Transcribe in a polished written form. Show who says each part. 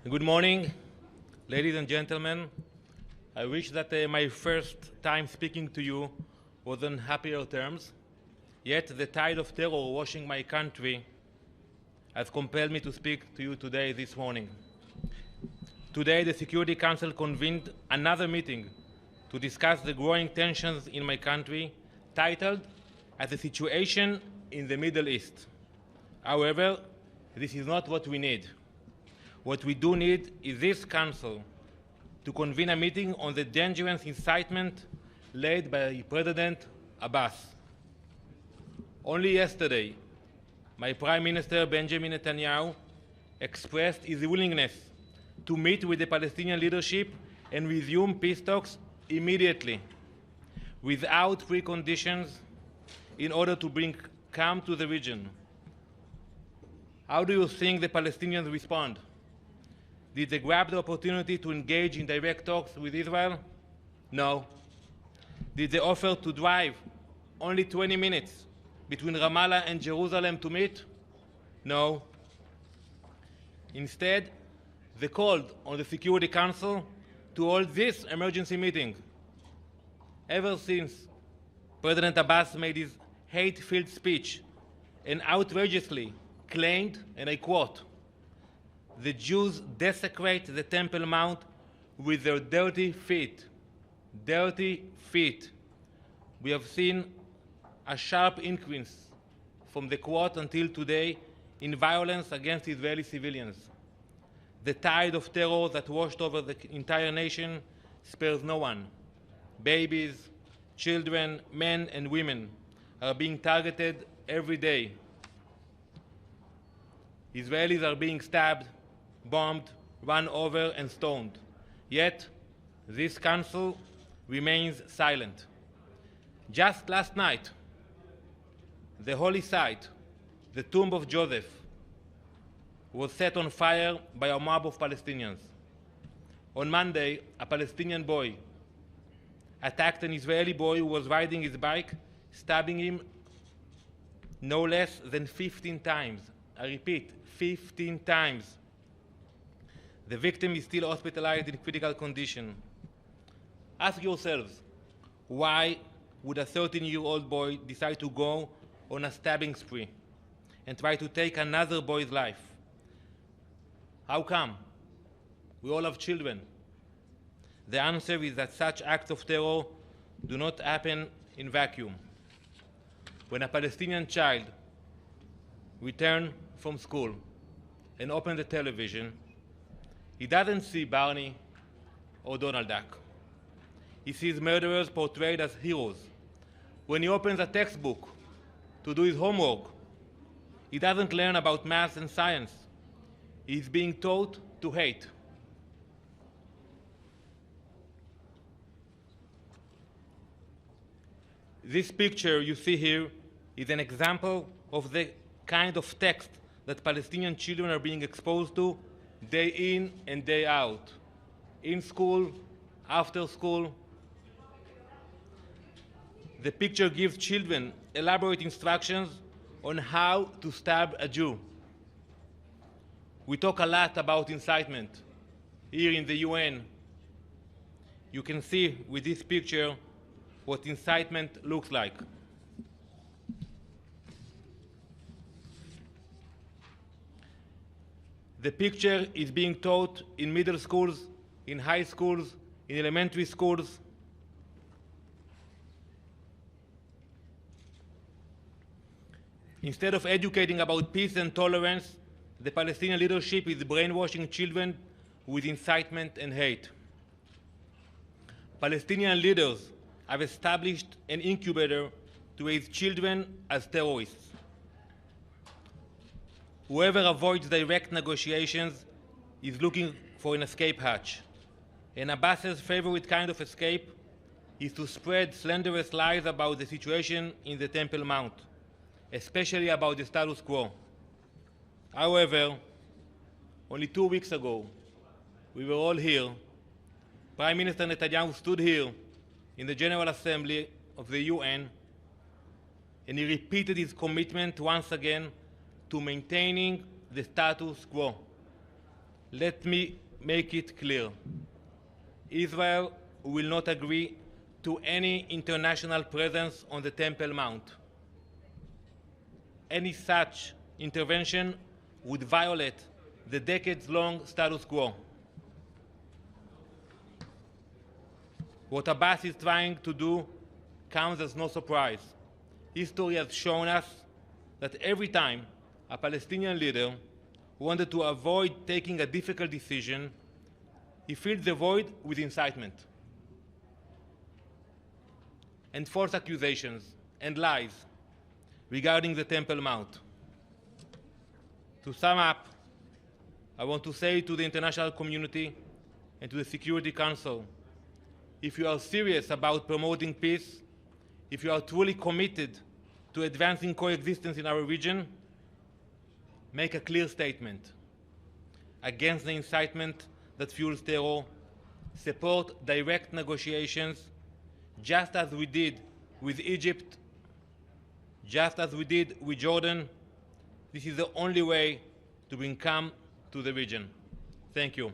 Speaker 1: Good morning, ladies and gentlemen. I wish that my first time speaking to you was on happier terms, yet the tide of terror washing my country has compelled me to speak to you today, this morning. Today, the Security Council convened another meeting to discuss the growing tensions in my country, titled as the situation in the Middle East. However, this is not what we need. What we do need is this Council to convene a meeting on the dangerous incitement led by President Abbas. Only yesterday, my Prime Minister Benjamin Netanyahu expressed his willingness to meet with the Palestinian leadership and resume peace talks immediately, without preconditions, in order to bring calm to the region. How do you think the Palestinians respond? Did they grab the opportunity to engage in direct talks with Israel? No. Did they offer to drive only 20 minutes between Ramallah and Jerusalem to meet? No. Instead, they called on the Security Council to hold this emergency meeting. Ever since President Abbas made his hate-filled speech and outrageously claimed, and I quote, "The Jews desecrate the Temple Mount with their dirty feet." Dirty feet. We have seen a sharp increase from the quote until today in violence against Israeli civilians. The tide of terror that washed over the entire nation spares no one. Babies, children, men, and women are being targeted every day. Israelis are being stabbed, bombed, run over, and stoned. Yet, this Council remains silent. Just last night, the holy site, the tomb of Joseph, was set on fire by a mob of Palestinians. On Monday, a Palestinian boy attacked an Israeli boy who was riding his bike, stabbing him no less than 15 times. I repeat, 15 times. The victim is still hospitalized in critical condition. Ask yourselves, why would a 13-year-old boy decide to go on a stabbing spree and try to take another boy's life? How come? We all have children. The answer is that such acts of terror do not happen in vacuum. When a Palestinian child returns from school and opens the television, he doesn't see Barney or Donald Duck. He sees murderers portrayed as heroes. When he opens a textbook to do his homework, he doesn't learn about math and science. He's being taught to hate. This picture you see here is an example of the kind of text that Palestinian children are being exposed to day in and day out, in school, after school. The picture gives children elaborate instructions on how to stab a Jew. We talk a lot about incitement here in the UN. You can see with this picture what incitement looks like. The picture is being taught in middle schools, in high schools, in elementary schools. Instead of educating about peace and tolerance, the Palestinian leadership is brainwashing children with incitement and hate. Palestinian leaders have established an incubator to raise children as terrorists. Whoever avoids direct negotiations is looking for an escape hatch. And Abbas's favorite kind of escape is to spread slanderous lies about the situation in the Temple Mount, especially about the status quo. However, only 2 weeks ago, we were all here. Prime Minister Netanyahu stood here in the General Assembly of the UN, and he repeated his commitment once again to maintaining the status quo. Let me make it clear. Israel will not agree to any international presence on the Temple Mount. Any such intervention would violate the decades-long status quo. What Abbas is trying to do comes as no surprise. History has shown us that every time a Palestinian leader wanted to avoid taking a difficult decision, he filled the void with incitement and false accusations and lies regarding the Temple Mount. To sum up, I want to say to the international community and to the Security Council, if you are serious about promoting peace, if you are truly committed to advancing coexistence in our region, make a clear statement against the incitement that fuels terror, support direct negotiations, just as we did with Egypt, just as we did with Jordan. This is the only way to bring calm to the region. Thank you.